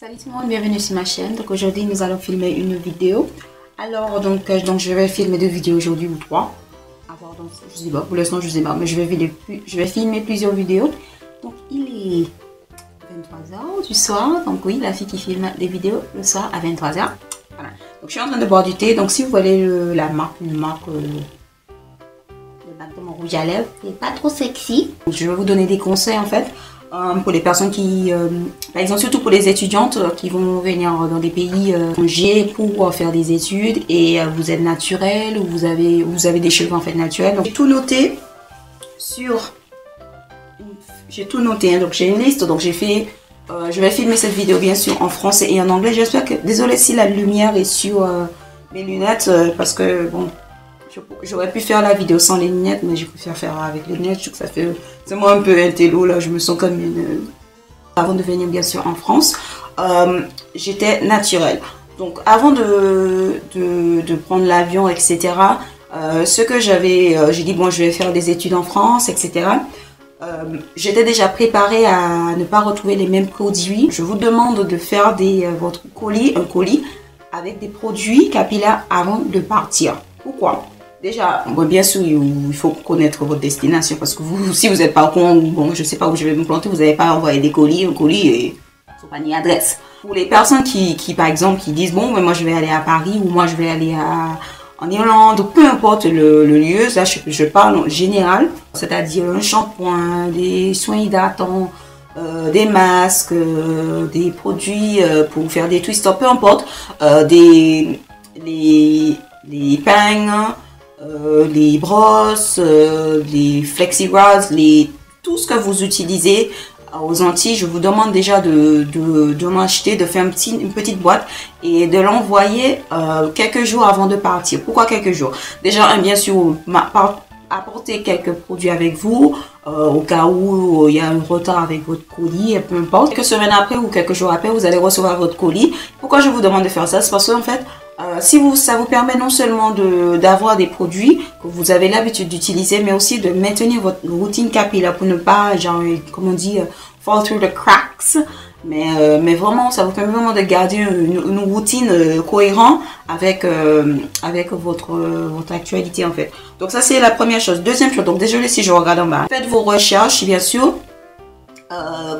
Salut tout le monde, bienvenue sur ma chaîne. Donc aujourd'hui nous allons filmer une vidéo. Alors donc je vais filmer 2 vidéos aujourd'hui ou 3. Alors donc je sais pas, pour l'instant je sais pas, mais je vais filmer plusieurs vidéos. Donc il est 23h du soir. Donc oui, la fille qui filme des vidéos le soir à 23h. Voilà. Donc je suis en train de boire du thé. Donc si vous voulez la marque, de mon rouge à lèvres, c'est pas trop sexy. Donc, je vais vous donner des conseils en fait. Pour les personnes qui, par exemple, surtout pour les étudiantes qui vont venir dans des pays étrangers pour faire des études et vous êtes naturel ou vous avez des cheveux en fait naturels. Donc j'ai tout noté hein, donc j'ai une liste, donc j'ai fait, je vais filmer cette vidéo bien sûr en français et en anglais. J'espère que, désolé si la lumière est sur mes lunettes parce que bon, j'aurais pu faire la vidéo sans les lunettes, mais je préfère faire avec les lunettes. Je trouve que ça fait, c'est moi un peu un télo là, je me sens comme une... Avant de venir bien sûr en France, j'étais naturelle. Donc avant de prendre l'avion, etc., ce que j'avais, j'ai dit bon, je vais faire des études en France, etc. J'étais déjà préparée à ne pas retrouver les mêmes produits. Je vous demande de faire votre colis, un colis avec des produits capillaires avant de partir. Pourquoi? Déjà, bon, bien sûr, il faut connaître votre destination parce que vous, si vous n'êtes pas au courant, bon, je ne sais pas où je vais me planter, vous n'allez pas envoyer des colis, un colis et son panier adresse. Pour les personnes qui par exemple, qui disent, bon, mais moi je vais aller à Paris ou moi je vais aller en Irlande, peu importe le lieu, là je parle en général, c'est-à-dire un shampoing, des soins hydratants, des masques, des produits pour faire des twists, peu importe, les peignes, les brosses, les flexi rods, tout ce que vous utilisez aux Antilles, je vous demande déjà de m'acheter, de faire une petite boîte et de l'envoyer quelques jours avant de partir. Pourquoi quelques jours? Déjà, bien sûr, apporter quelques produits avec vous au cas où il y a un retard avec votre colis, peu importe. Quelques semaines après ou quelques jours après, vous allez recevoir votre colis. Pourquoi je vous demande de faire ça? C'est parce qu'en fait, ça vous permet non seulement d'avoir des produits que vous avez l'habitude d'utiliser, mais aussi de maintenir votre routine capillaire pour ne pas, genre, comme on dit, fall through the cracks. Mais vraiment, ça vous permet vraiment de garder une routine cohérente avec votre actualité en fait. Donc ça c'est la première chose. Deuxième chose, donc désolé si je regarde en bas. Faites vos recherches bien sûr.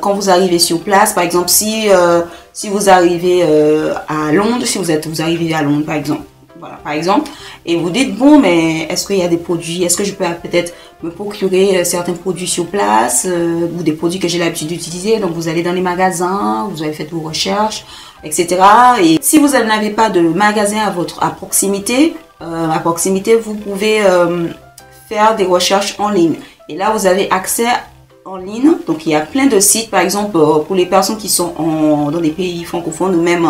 Quand vous arrivez sur place, par exemple, si vous arrivez à Londres, si vous arrivez à Londres, par exemple, voilà, par exemple, et vous dites bon, mais est-ce qu'il y a des produits, est-ce que je peux peut-être me procurer certains produits sur place ou des produits que j'ai l'habitude d'utiliser. Donc vous allez dans les magasins, vous avez fait vos recherches, etc. Et si vous n'avez pas de magasin à proximité, vous pouvez faire des recherches en ligne. Et là, vous avez accès en ligne, donc il y a plein de sites, par exemple pour les personnes qui sont dans des pays francophones ou même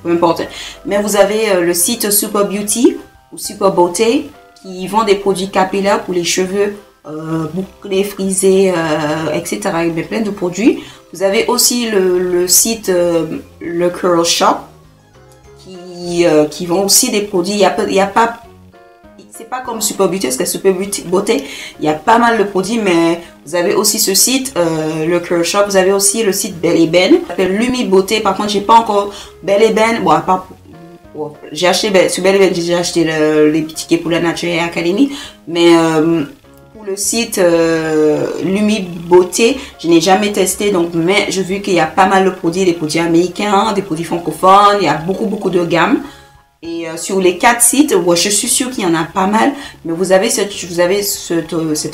peu importe, mais vous avez le site Super Beauty ou Super Beauté qui vend des produits capillaires pour les cheveux bouclés, frisés, etc. Il y a plein de produits. Vous avez aussi le site le Curl Shop qui vend aussi des produits. Il y a pas, c'est pas comme Super Beauty, parce que Super Beauté, il y a pas mal de produits, mais vous avez aussi ce site, le Curl Shop. Vous avez aussi le site Belle Ben, ça s'appelle Lumi Beauté. Par contre, j'ai pas encore Belle Ben. Bon, à part, j'ai acheté sur Belle Ben, j'ai acheté les tickets pour la Natural Academy, mais pour le site Lumi Beauté, je n'ai jamais testé. Donc, mais j'ai vu qu'il y a pas mal de produits, des produits américains, des produits francophones. Il y a beaucoup de gammes. Et sur les 4 sites, je suis sûre qu'il y en a pas mal, mais vous avez cette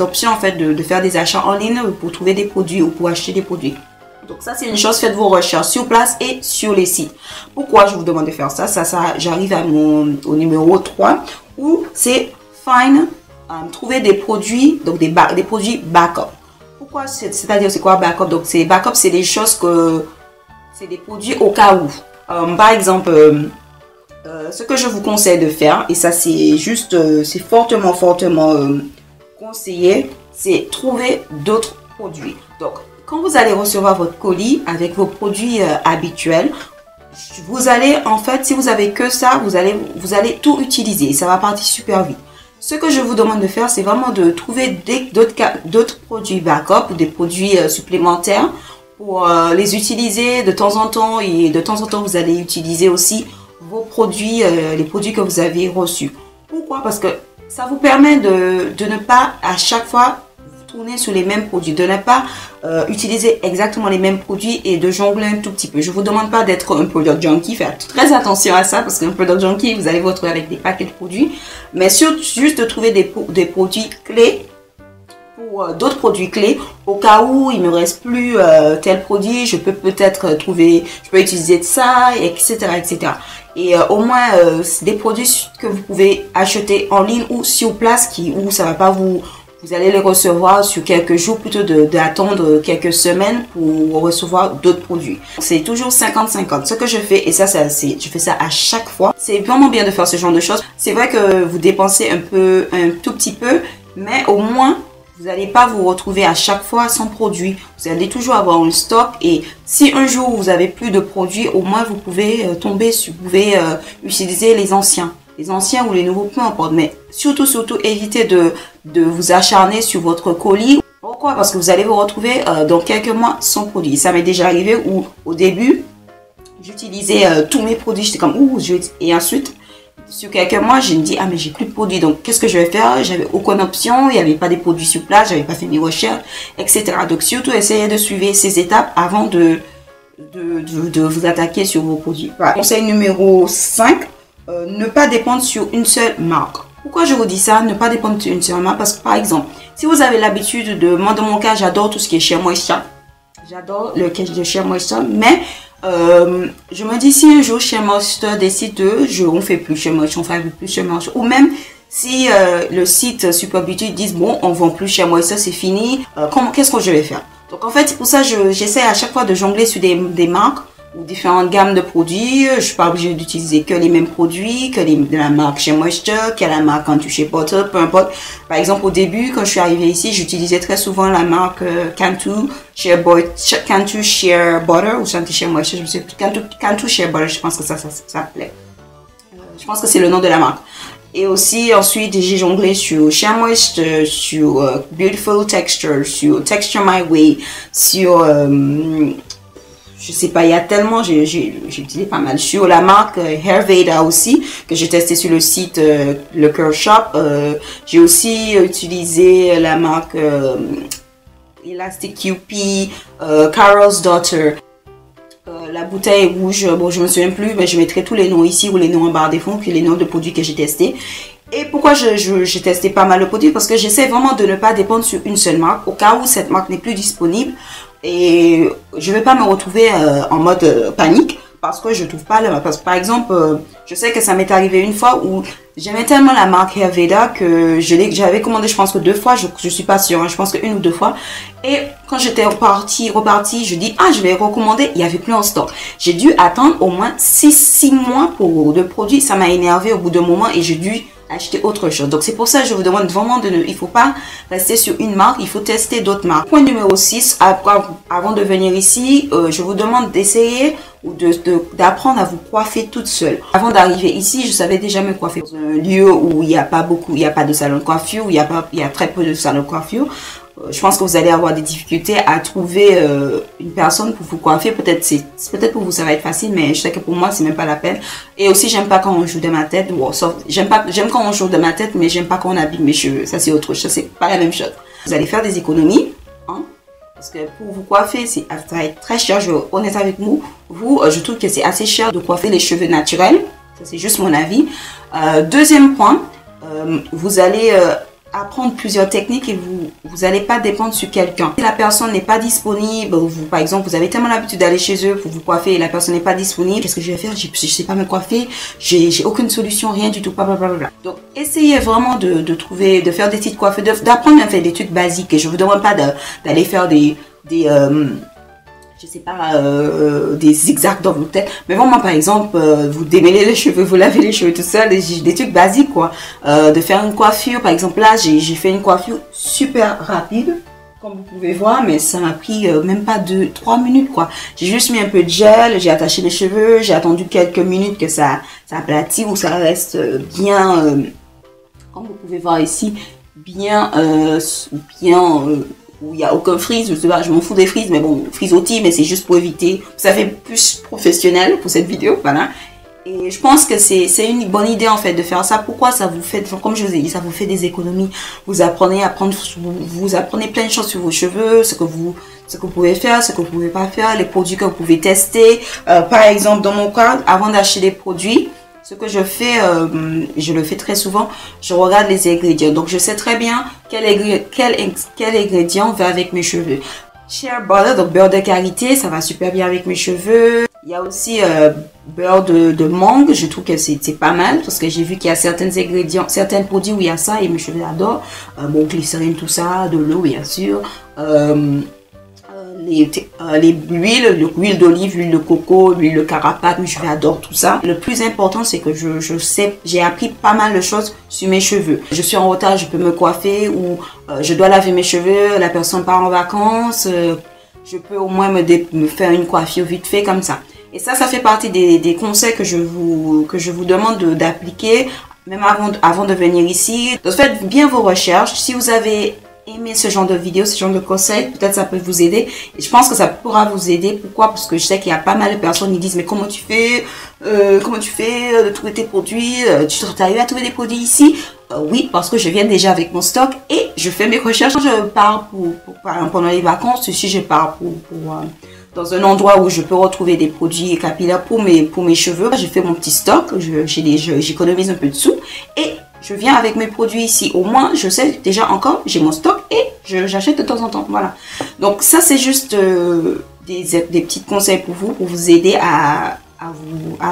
option en fait de faire des achats en ligne pour trouver des produits ou pour acheter des produits. Donc ça c'est une chose, faites vos recherches sur place et sur les sites. Pourquoi je vous demande de faire ça? J'arrive au numéro 3 où c'est fine, trouver des produits, donc des produits backup. Pourquoi? C'est-à-dire c'est quoi backup? Donc c'est backup, c'est des choses c'est des produits au cas où. Par exemple, ce que je vous conseille de faire, et ça c'est juste, c'est fortement conseillé, c'est trouver d'autres produits. Donc quand vous allez recevoir votre colis avec vos produits habituels, vous allez en fait, si vous avez que ça, vous allez tout utiliser et ça va partir super vite. Ce que je vous demande de faire, c'est vraiment de trouver d'autres produits backup ou des produits supplémentaires pour les utiliser de temps en temps, et de temps en temps vous allez utiliser aussi vos produits, les produits que vous avez reçus. Pourquoi? Parce que ça vous permet de ne pas à chaque fois tourner sur les mêmes produits, de ne pas utiliser exactement les mêmes produits et de jongler un tout petit peu. Je vous demande pas d'être un product junkie, faire très attention à ça parce qu'un product junkie, vous allez vous retrouver avec des paquets de produits, mais surtout juste de trouver des produits clés pour d'autres produits clés au cas où il me reste plus tel produit, je peux peut-être trouver, je peux utiliser de ça, etc., etc. Et au moins des produits que vous pouvez acheter en ligne ou sur place où ça va pas vous allez les recevoir sur quelques jours plutôt d'attendre quelques semaines pour recevoir d'autres produits. C'est toujours 50-50. Ce que je fais, et ça je fais ça à chaque fois. C'est vraiment bien de faire ce genre de choses. C'est vrai que vous dépensez un tout petit peu, mais au moins vous n'allez pas vous retrouver à chaque fois sans produit. Vous allez toujours avoir un stock et si un jour vous avez plus de produits, au moins vous pouvez utiliser les anciens. Les anciens ou les nouveaux, peu importe. Mais surtout, évitez de vous acharner sur votre colis. Pourquoi? Parce que vous allez vous retrouver dans quelques mois sans produit. Ça m'est déjà arrivé où au début, j'utilisais tous mes produits. J'étais comme, et ensuite, sur quelques mois, je me dis, ah mais j'ai plus de produits. Donc, qu'est-ce que je vais faire? J'avais aucune option. Il n'y avait pas des produits sur place. J'avais pas fait mes recherches, etc. Donc, surtout, essayez de suivre ces étapes avant de vous attaquer sur vos produits. Voilà. Conseil numéro 5. Ne pas dépendre sur une seule marque. Pourquoi je vous dis ça? Ne pas dépendre sur une seule marque parce que par exemple, si vous avez l'habitude moi dans mon cas, j'adore tout ce qui est Shea Moisture. J'adore le cache de Shea Moisture, mais je me dis si un jour Shea Moisture décide on fait plus Shea Moisture, on fait plus Shea Moisture, ou même si le site Super Beauty dit bon, on vend plus Shea Moisture, c'est fini, qu'est-ce que je vais faire? Donc en fait, c'est pour ça j'essaie à chaque fois de jongler sur des marques ou différentes gammes de produits. Je suis pas obligée d'utiliser que les mêmes produits, de la marque Shea Moisture, que la marque Cantu Shea Butter, peu importe. Par exemple, au début, quand je suis arrivée ici, j'utilisais très souvent la marque Cantu Shea Butter ou Cantu Shea Moisture, je me souviens plus. Cantu Shea Butter, je pense que ça s'appelait. Je pense que c'est le nom de la marque. Et aussi, ensuite, j'ai jonglé sur Shea Moisture, sur Beautiful Texture, sur Texture My Way, sur je sais pas, il y a tellement, j'ai utilisé pas mal sur la marque Ayurveda aussi, que j'ai testé sur le site Le Curl Shop. J'ai aussi utilisé la marque Elastic QP, Carol's Daughter. La bouteille rouge, bon je me souviens plus, mais je mettrai tous les noms ici ou les noms en barre des fonds, puis les noms de produits que j'ai testés. Et pourquoi j'ai testé pas mal de produits? Parce que j'essaie vraiment de ne pas dépendre sur une seule marque, au cas où cette marque n'est plus disponible. Et je ne vais pas me retrouver en mode panique parce que je ne trouve pas la marque. Parce que par exemple, je sais que ça m'est arrivé une fois où j'aimais tellement la marque Ayurveda que j'avais commandé, je pense que 2 fois, je suis pas sûre, hein, je pense que 1 ou 2 fois. Et quand j'étais repartie, je dis, je vais recommander, il n'y avait plus en stock. J'ai dû attendre au moins 6 mois pour le produit, ça m'a énervé au bout d'un moment et j'ai dû acheter autre chose. Donc c'est pour ça que je vous demande vraiment il faut pas rester sur une marque, il faut tester d'autres marques. Point numéro 6, avant de venir ici, je vous demande d'essayer ou d'apprendre à vous coiffer toute seule. Avant d'arriver ici, je savais déjà me coiffer dans un lieu où il n'y a pas de salon de coiffure, où il y a très peu de salon de coiffure. Je pense que vous allez avoir des difficultés à trouver une personne pour vous coiffer. Peut-être pour vous ça va être facile, mais je sais que pour moi c'est même pas la peine. Et aussi j'aime pas quand on joue de ma tête. J'aime quand on joue de ma tête, mais j'aime pas quand on abîme mes cheveux. Ça c'est autre chose, c'est pas la même chose. Vous allez faire des économies, hein, parce que pour vous coiffer ça va être très cher. Je vais être honnête avec vous. Je trouve que c'est assez cher de coiffer les cheveux naturels. Ça c'est juste mon avis. Deuxième point, vous allez apprendre plusieurs techniques et vous n'allez pas dépendre sur quelqu'un. Si la personne n'est pas disponible, par exemple, vous avez tellement l'habitude d'aller chez eux pour vous coiffer et la personne n'est pas disponible, qu'est-ce que je vais faire? Je ne sais pas me coiffer, j'ai aucune solution, rien du tout, blablabla. Donc, essayez vraiment de faire des petites coiffures, d'apprendre à faire des trucs basiques. Et je ne vous demande pas d'aller faire je sais pas, des zigzags dans votre tête, mais vraiment par exemple vous démêlez les cheveux, vous lavez les cheveux, tout ça, des trucs basiques quoi. De faire une coiffure, par exemple là j'ai fait une coiffure super rapide comme vous pouvez voir, mais ça m'a pris même pas 2-3 minutes quoi. J'ai juste mis un peu de gel, j'ai attaché les cheveux, j'ai attendu quelques minutes que ça aplatit ou ça reste bien, comme vous pouvez voir ici, bien où il n'y a aucun frizz, je sais pas, je m'en fous des frizz, mais bon, frizzotis, mais c'est juste pour éviter. Ça fait plus professionnel pour cette vidéo, voilà. Et je pense que c'est une bonne idée en fait de faire ça. Pourquoi? Ça vous fait, comme je vous ai dit, ça vous fait des économies. Vous apprenez à prendre, vous apprenez plein de choses sur vos cheveux, ce que vous pouvez faire, ce que vous pouvez pas faire, les produits que vous pouvez tester. Par exemple, dans mon cas, avant d'acheter des produits, ce que je fais, je le fais très souvent, je regarde les ingrédients. Donc je sais très bien quel ingrédient va avec mes cheveux. Shea butter, donc beurre de karité, ça va super bien avec mes cheveux. Il y a aussi beurre de mangue, je trouve que c'est pas mal parce que j'ai vu qu'il y a certains ingrédients, certains produits où il y a ça et mes cheveux adorent. Bon, glycérine, tout ça, de l'eau bien sûr. L'huile d'olive, l'huile de coco, l'huile de carapate, mes cheveux adorent tout ça. Le plus important, c'est que je sais, j'ai appris pas mal de choses sur mes cheveux. Je suis en retard, je peux me coiffer ou je dois laver mes cheveux, la personne part en vacances, je peux au moins me faire une coiffure vite fait comme ça. Et ça fait partie des conseils que je vous demande d'appliquer même avant de venir ici. Donc faites bien vos recherches. Si vous avez aimé ce genre de vidéo, ce genre de conseils, peut-être ça peut vous aider. Et je pense que ça pourra vous aider. Pourquoi? Parce que je sais qu'il y a pas mal de personnes qui disent mais comment tu fais de trouver tes produits, tu arrives à trouver des produits ici? Oui, parce que je viens déjà avec mon stock et je fais mes recherches. Je pars pendant les vacances. Si je pars dans un endroit où je peux retrouver des produits capillaires pour mes cheveux, j'ai fait mon petit stock, j'économise un peu de sous et je viens avec mes produits ici. Au moins, je sais déjà encore, j'ai mon stock et j'achète de temps en temps. Voilà. Donc ça, c'est juste des petits conseils pour vous aider à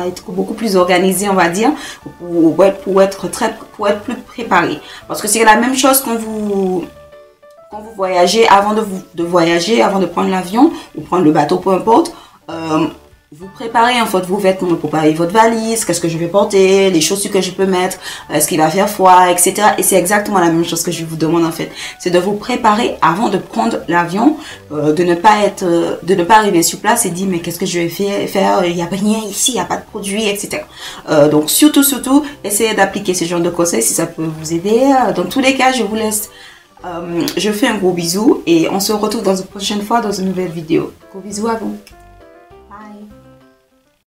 être beaucoup plus organisé, on va dire, pour être plus préparé. Parce que c'est la même chose quand vous voyagez, avant de voyager, avant de prendre l'avion ou prendre le bateau, peu importe, vous préparez en fait vos vêtements, vous préparez votre valise, qu'est-ce que je vais porter, les chaussures que je peux mettre, est-ce qu'il va faire froid, etc. Et c'est exactement la même chose que je vous demande en fait, c'est de vous préparer avant de prendre l'avion, de ne pas arriver sur place et dire mais qu'est-ce que je vais faire, il n'y a rien ici, il n'y a pas de produits, etc. Donc surtout, essayez d'appliquer ce genre de conseils si ça peut vous aider. Dans tous les cas, je vous laisse. Je fais un gros bisou et on se retrouve dans une prochaine fois dans une nouvelle vidéo. Gros bisous à vous.